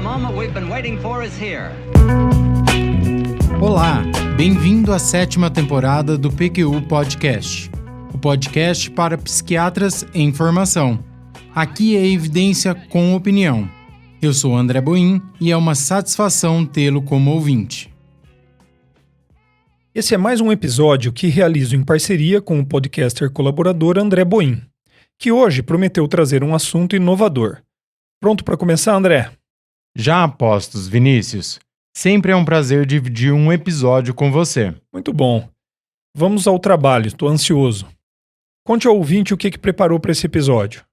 moment we've been waiting for is here. Olá, bem-vindo à 7ª temporada do PQU Podcast, o podcast para psiquiatras em formação. Aqui é evidência com opinião. Eu sou André Boim e é uma satisfação tê-lo como ouvinte. Esse é mais um episódio que realizo em parceria com o podcaster colaborador André Boim, que hoje prometeu trazer um assunto inovador. Pronto para começar, André? Já a postos, Vinícius. Sempre é um prazer dividir um episódio com você. Muito bom. Vamos ao trabalho, estou ansioso. Conte ao ouvinte o que preparou para esse episódio.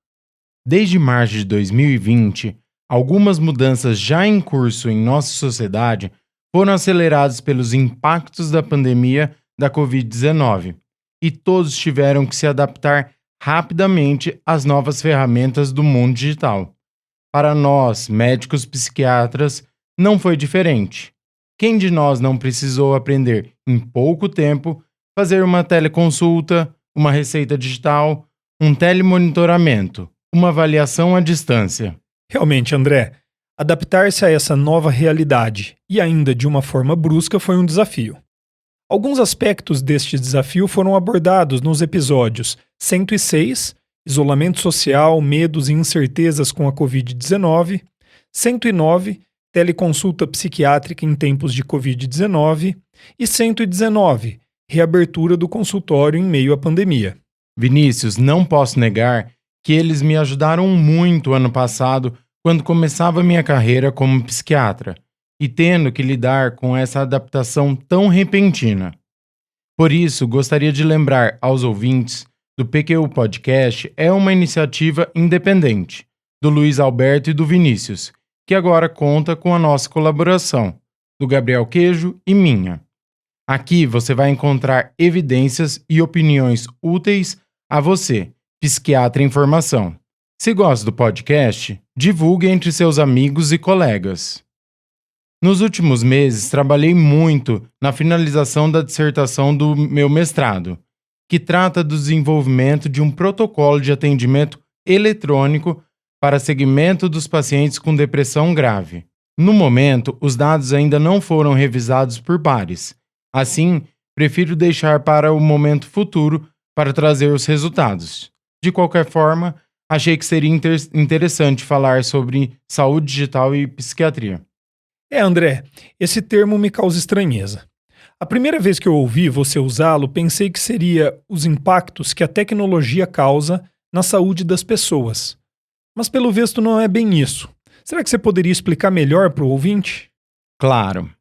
Desde março de 2020, algumas mudanças já em curso em nossa sociedade foram aceleradas pelos impactos da pandemia da Covid-19 e todos tiveram que se adaptar rapidamente às novas ferramentas do mundo digital. Para nós, médicos psiquiatras, não foi diferente. Quem de nós não precisou aprender em pouco tempo fazer uma teleconsulta, uma receita digital, um telemonitoramento, uma avaliação à distância? Realmente, André, adaptar-se a essa nova realidade e ainda de uma forma brusca foi um desafio. Alguns aspectos deste desafio foram abordados nos episódios 106, Isolamento Social, Medos e Incertezas com a Covid-19, 109, Teleconsulta Psiquiátrica em Tempos de Covid-19 e 119, Reabertura do Consultório em Meio à Pandemia. Vinícius, não posso negar que eles me ajudaram muito ano passado quando começava minha carreira como psiquiatra e tendo que lidar com essa adaptação tão repentina. Por isso, gostaria de lembrar aos ouvintes do PQU Podcast é uma iniciativa independente, do Luiz Alberto e do Vinícius, que agora conta com a nossa colaboração, do Gabriel Queijo e minha. Aqui você vai encontrar evidências e opiniões úteis a você, psiquiatra em formação. Se gosta do podcast, divulgue entre seus amigos e colegas. Nos últimos meses, trabalhei muito na finalização da dissertação do meu mestrado, que trata do desenvolvimento de um protocolo de atendimento eletrônico para segmento dos pacientes com depressão grave. No momento, os dados ainda não foram revisados por pares. Assim, prefiro deixar para o momento futuro para trazer os resultados. De qualquer forma, achei que seria interessante falar sobre saúde digital e psiquiatria. André, esse termo me causa estranheza. A primeira vez que eu ouvi você usá-lo, pensei que seria os impactos que a tecnologia causa na saúde das pessoas. Mas pelo visto não é bem isso. Será que você poderia explicar melhor para o ouvinte? Claro.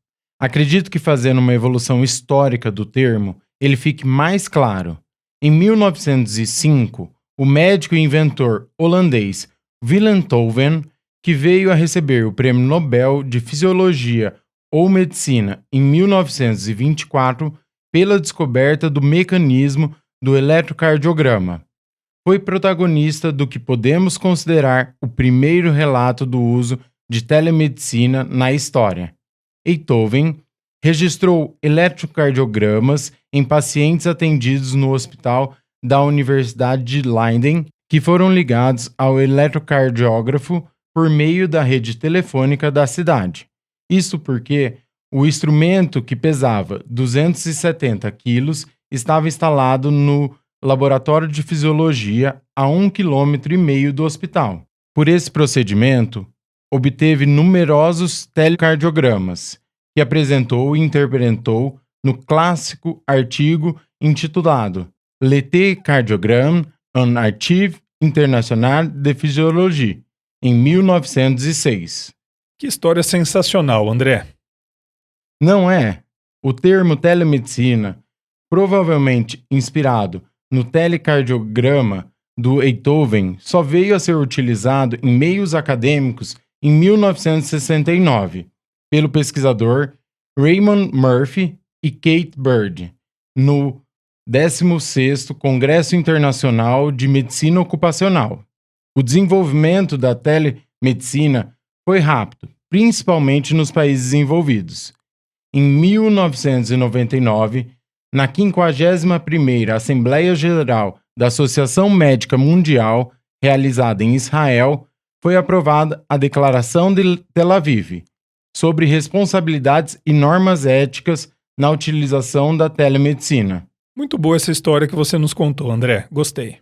Acredito que fazendo uma evolução histórica do termo, ele fique mais claro. Em 1905, o médico e inventor holandês Willem Touwen, que veio a receber o Prêmio Nobel de Fisiologia ou Medicina em 1924 pela descoberta do mecanismo do eletrocardiograma, foi protagonista do que podemos considerar o primeiro relato do uso de telemedicina na história. Touwen registrou eletrocardiogramas em pacientes atendidos no hospital da Universidade de Leiden que foram ligados ao eletrocardiógrafo por meio da rede telefônica da cidade. Isso porque o instrumento, que pesava 270 quilos, estava instalado no laboratório de fisiologia a 1,5 km do hospital. Por esse procedimento, obteve numerosos telecardiogramas, que apresentou e interpretou no clássico artigo intitulado L'Electrocardiogramme, un archive international de physiologie, em 1906. Que história sensacional, André. Não é? O termo telemedicina, provavelmente inspirado no telecardiograma do Touwen, só veio a ser utilizado em meios acadêmicos em 1969, pelo pesquisador Raymond Murphy e Kate Bird, no 16º Congresso Internacional de Medicina Ocupacional. O desenvolvimento da telemedicina foi rápido, principalmente nos países desenvolvidos. Em 1999, na 51ª Assembleia Geral da Associação Médica Mundial, realizada em Israel, foi aprovada a Declaração de Tel Aviv sobre responsabilidades e normas éticas na utilização da telemedicina. Muito boa essa história que você nos contou, André. Gostei.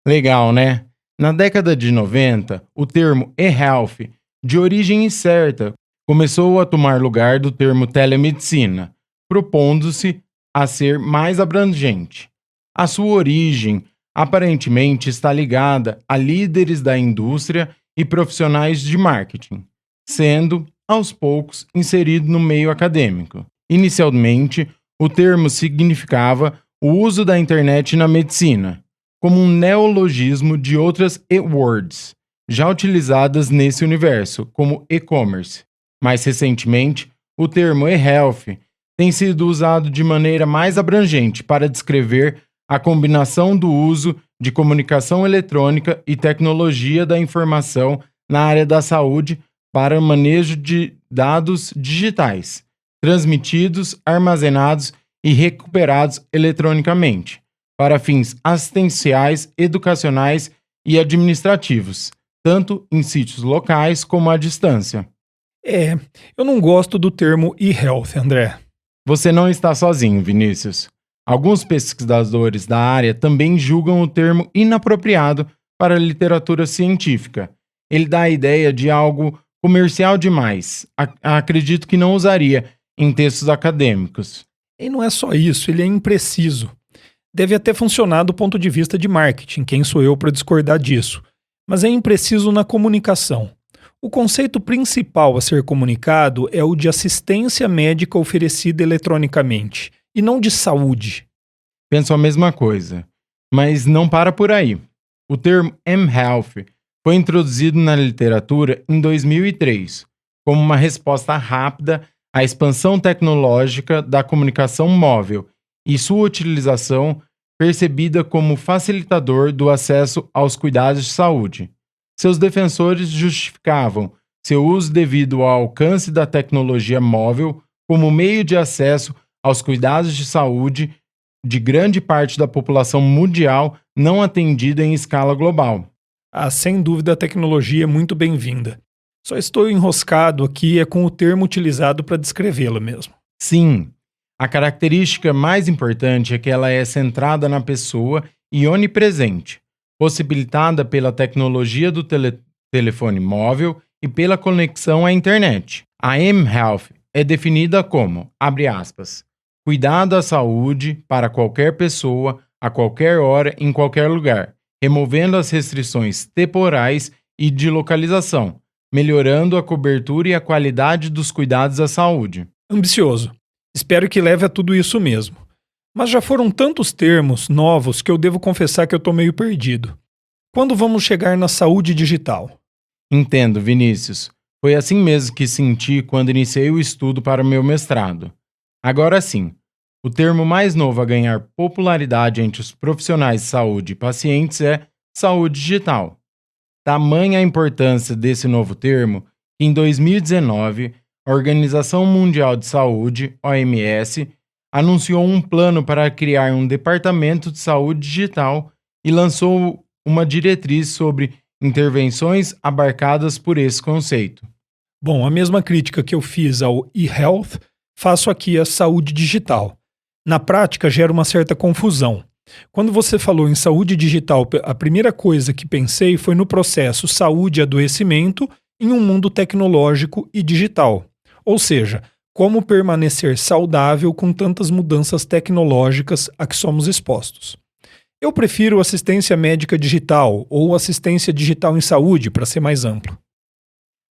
Legal, né? Na década de 90, o termo e-health, de origem incerta, começou a tomar lugar do termo telemedicina, propondo-se a ser mais abrangente. A sua origem aparentemente está ligada a líderes da indústria e profissionais de marketing, sendo, aos poucos, inserido no meio acadêmico. Inicialmente, o termo significava o uso da internet na medicina, como um neologismo de outras e-words, já utilizadas nesse universo, como e-commerce. Mais recentemente, o termo e-health tem sido usado de maneira mais abrangente para descrever a combinação do uso de comunicação eletrônica e tecnologia da informação na área da saúde para o manejo de dados digitais, transmitidos, armazenados e recuperados eletronicamente, para fins assistenciais, educacionais e administrativos, tanto em sítios locais como à distância. Eu não gosto do termo e-health, André. Você não está sozinho, Vinícius. Alguns pesquisadores da área também julgam o termo inapropriado para a literatura científica. Ele dá a ideia de algo comercial demais. Acredito que não usaria em textos acadêmicos. E não é só isso, ele é impreciso. Deve até funcionar do ponto de vista de marketing, quem sou eu para discordar disso. Mas é impreciso na comunicação. O conceito principal a ser comunicado é o de assistência médica oferecida eletronicamente, e não de saúde. Penso a mesma coisa, mas não para por aí. O termo mHealth foi introduzido na literatura em 2003, como uma resposta rápida à expansão tecnológica da comunicação móvel e sua utilização percebida como facilitador do acesso aos cuidados de saúde. Seus defensores justificavam seu uso devido ao alcance da tecnologia móvel como meio de acesso aos cuidados de saúde de grande parte da população mundial não atendida em escala global. Sem dúvida a tecnologia é muito bem-vinda. Só estou enroscado aqui com o termo utilizado para descrevê-la mesmo. Sim, a característica mais importante é que ela é centrada na pessoa e onipresente, possibilitada pela tecnologia do telefone móvel e pela conexão à internet. A mHealth é definida como, abre aspas, cuidado à saúde para qualquer pessoa, a qualquer hora, em qualquer lugar, removendo as restrições temporais e de localização, melhorando a cobertura e a qualidade dos cuidados à saúde. Ambicioso. Espero que leve a tudo isso mesmo. Mas já foram tantos termos novos que eu devo confessar que eu estou meio perdido. Quando vamos chegar na saúde digital? Entendo, Vinícius. Foi assim mesmo que senti quando iniciei o estudo para o meu mestrado. Agora sim, o termo mais novo a ganhar popularidade entre os profissionais de saúde e pacientes é saúde digital. Tamanha a importância desse novo termo que em 2019 a Organização Mundial de Saúde, OMS, anunciou um plano para criar um departamento de saúde digital e lançou uma diretriz sobre intervenções abarcadas por esse conceito. Bom, a mesma crítica que eu fiz ao e-health, faço aqui à saúde digital. Na prática, gera uma certa confusão. Quando você falou em saúde digital, a primeira coisa que pensei foi no processo saúde e adoecimento em um mundo tecnológico e digital. Ou seja, como permanecer saudável com tantas mudanças tecnológicas a que somos expostos. Eu prefiro assistência médica digital ou assistência digital em saúde, para ser mais amplo.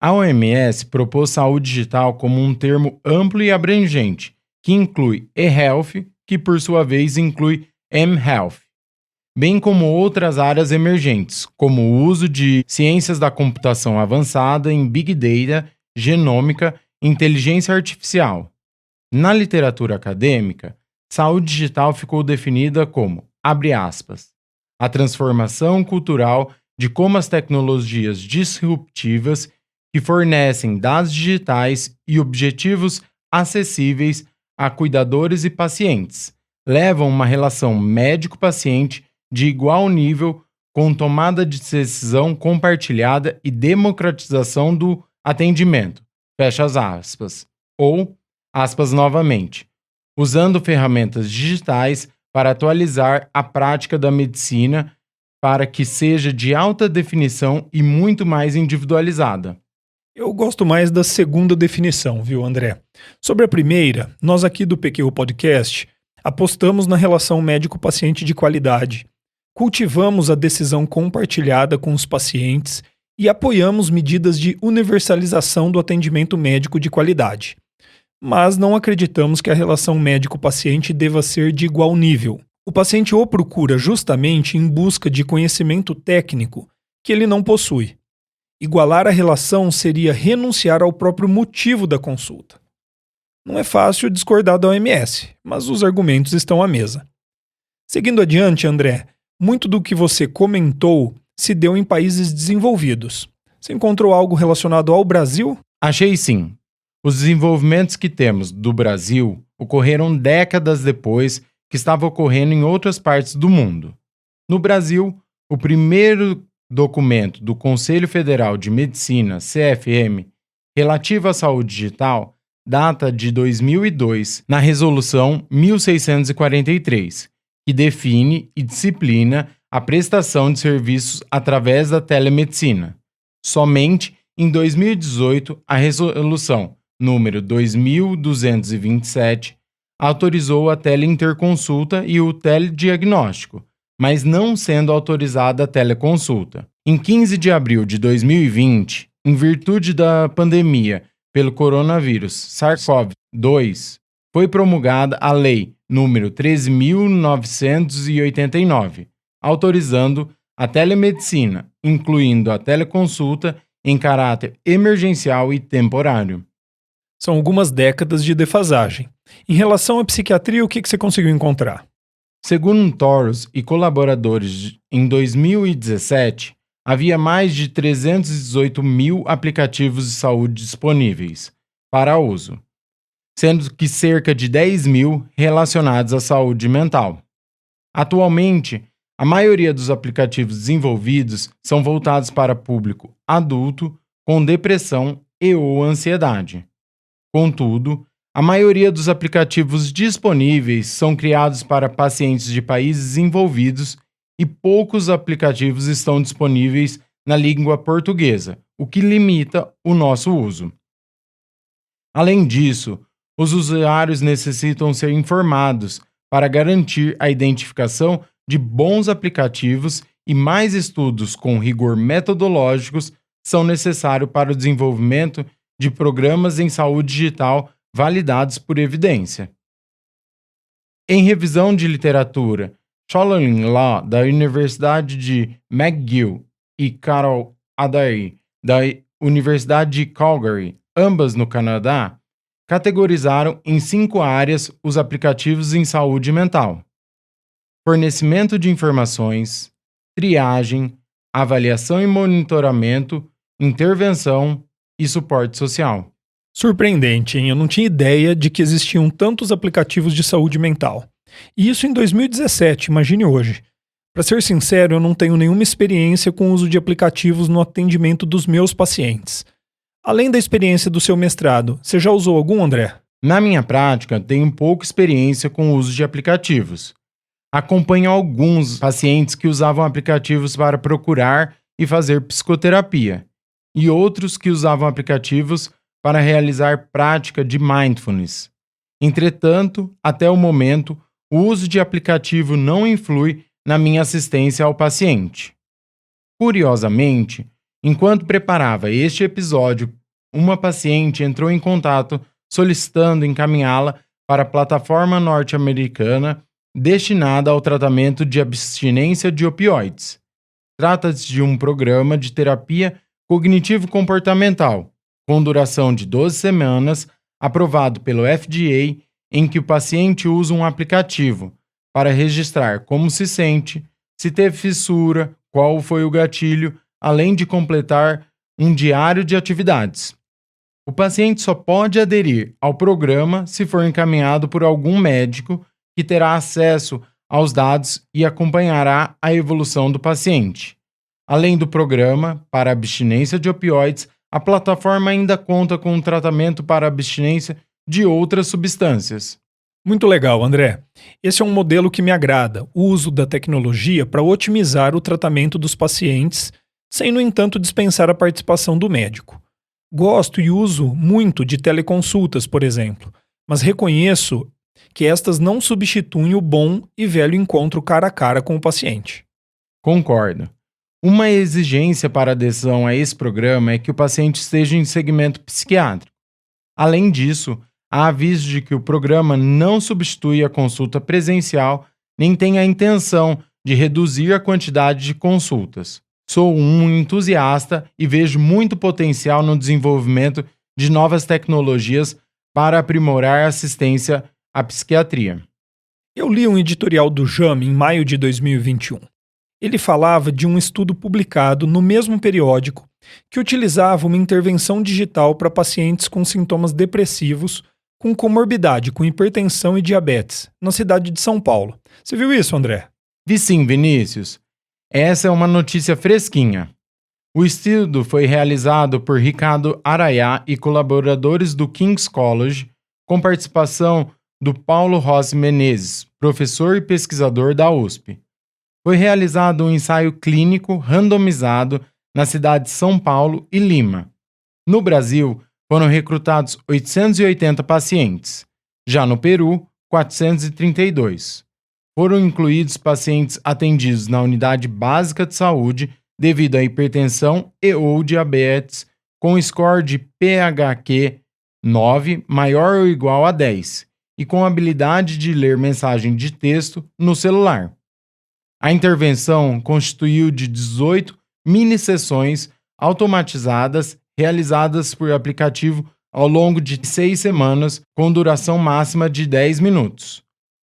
A OMS propôs saúde digital como um termo amplo e abrangente, que inclui e-health, que por sua vez inclui mHealth, bem como outras áreas emergentes, como o uso de ciências da computação avançada em Big Data, genômica e inteligência artificial. Na literatura acadêmica, saúde digital ficou definida como, abre aspas, a transformação cultural de como as tecnologias disruptivas que fornecem dados digitais e objetivos acessíveis a cuidadores e pacientes levam uma relação médico-paciente de igual nível com tomada de decisão compartilhada e democratização do atendimento, fecha as aspas, ou, aspas novamente, usando ferramentas digitais para atualizar a prática da medicina para que seja de alta definição e muito mais individualizada. Eu gosto mais da segunda definição, viu, André? Sobre a primeira, nós aqui do PQ Podcast apostamos na relação médico-paciente de qualidade, cultivamos a decisão compartilhada com os pacientes e apoiamos medidas de universalização do atendimento médico de qualidade. Mas não acreditamos que a relação médico-paciente deva ser de igual nível. O paciente o procura justamente em busca de conhecimento técnico que ele não possui. Igualar a relação seria renunciar ao próprio motivo da consulta. Não é fácil discordar da OMS, mas os argumentos estão à mesa. Seguindo adiante, André, muito do que você comentou se deu em países desenvolvidos. Você encontrou algo relacionado ao Brasil? Achei sim. Os desenvolvimentos que temos do Brasil ocorreram décadas depois que estava ocorrendo em outras partes do mundo. No Brasil, o primeiro documento do Conselho Federal de Medicina, CFM, relativo à saúde digital, data de 2002, na Resolução 1643, que define e disciplina a prestação de serviços através da telemedicina. Somente em 2018, a Resolução número 2227 autorizou a teleinterconsulta e o telediagnóstico, mas não sendo autorizada a teleconsulta. Em 15 de abril de 2020, em virtude da pandemia pelo coronavírus SARS-CoV-2, foi promulgada a Lei número 13.989, autorizando a telemedicina, incluindo a teleconsulta em caráter emergencial e temporário. São algumas décadas de defasagem. Em relação à psiquiatria, o que você conseguiu encontrar? Segundo Torres e colaboradores, em 2017, havia mais de 318 mil aplicativos de saúde disponíveis para uso, sendo que cerca de 10 mil relacionados à saúde mental. Atualmente, a maioria dos aplicativos desenvolvidos são voltados para público adulto com depressão e ou ansiedade. Contudo, a maioria dos aplicativos disponíveis são criados para pacientes de países desenvolvidos e poucos aplicativos estão disponíveis na língua portuguesa, o que limita o nosso uso. Além disso, os usuários necessitam ser informados para garantir a identificação de bons aplicativos e mais estudos com rigor metodológicos são necessários para o desenvolvimento de programas em saúde digital validados por evidência. Em revisão de literatura, Sholin Law, da Universidade de McGill, e Carol Adair, da Universidade de Calgary, ambas no Canadá, categorizaram em 5 áreas os aplicativos em saúde mental: fornecimento de informações, triagem, avaliação e monitoramento, intervenção e suporte social. Surpreendente, hein? Eu não tinha ideia de que existiam tantos aplicativos de saúde mental. E isso em 2017, imagine hoje. Para ser sincero, eu não tenho nenhuma experiência com o uso de aplicativos no atendimento dos meus pacientes. Além da experiência do seu mestrado, você já usou algum, André? Na minha prática, tenho pouca experiência com o uso de aplicativos. Acompanho alguns pacientes que usavam aplicativos para procurar e fazer psicoterapia, e outros que usavam aplicativos para realizar prática de mindfulness. Entretanto, até o momento, o uso de aplicativo não influi na minha assistência ao paciente. Curiosamente, enquanto preparava este episódio, uma paciente entrou em contato solicitando encaminhá-la para a plataforma norte-americana destinada ao tratamento de abstinência de opioides. Trata-se de um programa de terapia cognitivo-comportamental, com duração de 12 semanas, aprovado pelo FDA, em que o paciente usa um aplicativo para registrar como se sente, se teve fissura, qual foi o gatilho, além de completar um diário de atividades. O paciente só pode aderir ao programa se for encaminhado por algum médico que terá acesso aos dados e acompanhará a evolução do paciente. Além do programa para abstinência de opioides, a plataforma ainda conta com um tratamento para abstinência de outras substâncias. Muito legal, André. Esse é um modelo que me agrada, o uso da tecnologia para otimizar o tratamento dos pacientes, sem, no entanto, dispensar a participação do médico. Gosto e uso muito de teleconsultas, por exemplo, mas reconheço que estas não substituem o bom e velho encontro cara a cara com o paciente. Concordo. Uma exigência para adesão a esse programa é que o paciente esteja em segmento psiquiátrico. Além disso, há aviso de que o programa não substitui a consulta presencial nem tem a intenção de reduzir a quantidade de consultas. Sou um entusiasta e vejo muito potencial no desenvolvimento de novas tecnologias para aprimorar a assistência à psiquiatria. Eu li um editorial do JAMA em maio de 2021. Ele falava de um estudo publicado no mesmo periódico que utilizava uma intervenção digital para pacientes com sintomas depressivos, com comorbidade, com hipertensão e diabetes, na cidade de São Paulo. Você viu isso, André? Vi sim, Vinícius. Essa é uma notícia fresquinha. O estudo foi realizado por Ricardo Arayá e colaboradores do King's College, com participação do Paulo Rossi Menezes, professor e pesquisador da USP. Foi realizado um ensaio clínico randomizado na cidade de São Paulo e Lima. No Brasil, foram recrutados 880 pacientes. Já no Peru, 432. Foram incluídos pacientes atendidos na unidade básica de saúde devido à hipertensão e ou diabetes com score de PHQ 9 maior ou igual a 10 e com habilidade de ler mensagem de texto no celular. A intervenção constituiu de 18 mini-sessões automatizadas realizadas por aplicativo ao longo de 6 semanas com duração máxima de 10 minutos.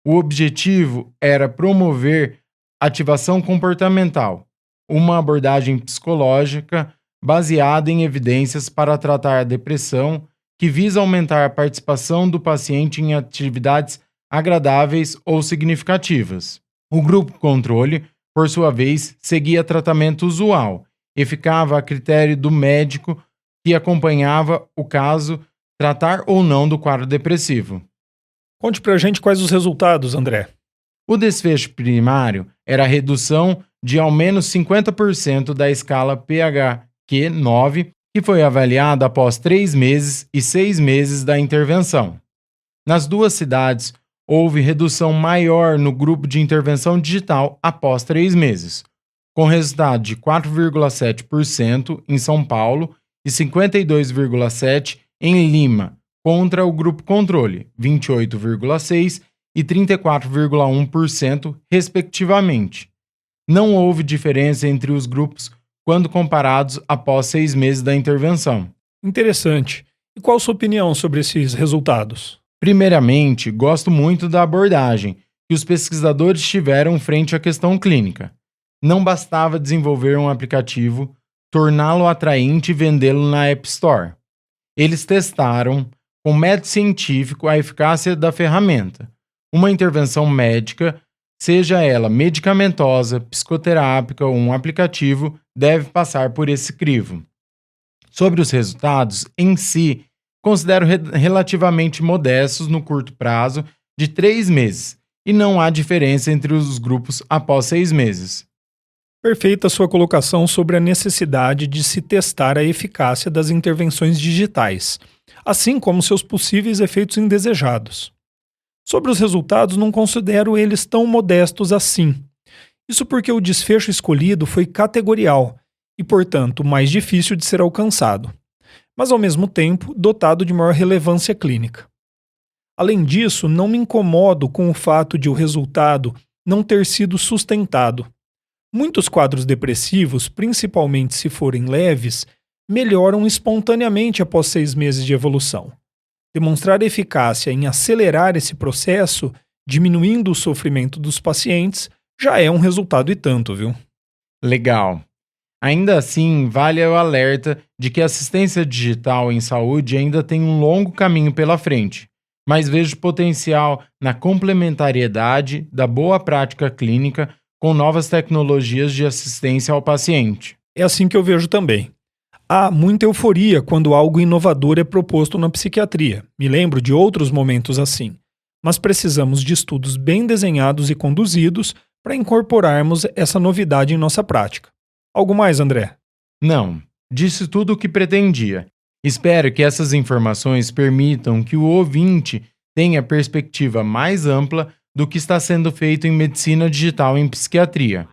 O objetivo era promover ativação comportamental, uma abordagem psicológica baseada em evidências para tratar a depressão que visa aumentar a participação do paciente em atividades agradáveis ou significativas. O grupo controle, por sua vez, seguia tratamento usual e ficava a critério do médico que acompanhava o caso tratar ou não do quadro depressivo. Conte pra gente quais os resultados, André. O desfecho primário era a redução de ao menos 50% da escala PHQ-9, que foi avaliada após 3 meses e 6 meses da intervenção. Nas duas cidades, houve redução maior no grupo de intervenção digital após 3 meses, com resultado de 4,7% em São Paulo e 52,7% em Lima, contra o grupo controle, 28,6% e 34,1%, respectivamente. Não houve diferença entre os grupos quando comparados após 6 meses da intervenção. Interessante. E qual a sua opinião sobre esses resultados? Primeiramente, gosto muito da abordagem que os pesquisadores tiveram frente à questão clínica. Não bastava desenvolver um aplicativo, torná-lo atraente e vendê-lo na App Store. Eles testaram, com método científico, a eficácia da ferramenta. Uma intervenção médica, seja ela medicamentosa, psicoterápica ou um aplicativo, deve passar por esse crivo. Sobre os resultados em si, considero relativamente modestos no curto prazo de 3 meses, e não há diferença entre os grupos após 6 meses. Perfeita sua colocação sobre a necessidade de se testar a eficácia das intervenções digitais, assim como seus possíveis efeitos indesejados. Sobre os resultados, não considero eles tão modestos assim. Isso porque o desfecho escolhido foi categorial e, portanto, mais difícil de ser alcançado, mas ao mesmo tempo dotado de maior relevância clínica. Além disso, não me incomodo com o fato de o resultado não ter sido sustentado. Muitos quadros depressivos, principalmente se forem leves, melhoram espontaneamente após 6 meses de evolução. Demonstrar eficácia em acelerar esse processo, diminuindo o sofrimento dos pacientes, já é um resultado e tanto, viu? Legal. Ainda assim, vale o alerta de que a assistência digital em saúde ainda tem um longo caminho pela frente, mas vejo potencial na complementariedade da boa prática clínica com novas tecnologias de assistência ao paciente. É assim que eu vejo também. Há muita euforia quando algo inovador é proposto na psiquiatria. Me lembro de outros momentos assim. Mas precisamos de estudos bem desenhados e conduzidos para incorporarmos essa novidade em nossa prática. Algo mais, André? Não, disse tudo o que pretendia. Espero que essas informações permitam que o ouvinte tenha perspectiva mais ampla do que está sendo feito em medicina digital em psiquiatria.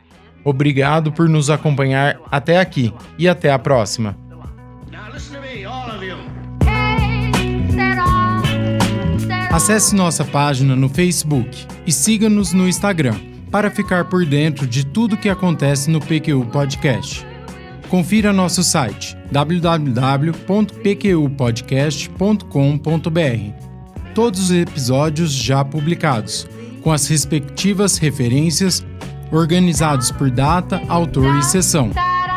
Obrigado por nos acompanhar até aqui e até a próxima. Acesse nossa página no Facebook e siga-nos no Instagram para ficar por dentro de tudo que acontece no PQU Podcast. Confira nosso site www.pqpodcast.com.br. Todos os episódios já publicados, com as respectivas referências, organizados por data, autor e sessão.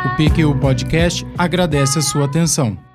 O PQU Podcast agradece a sua atenção.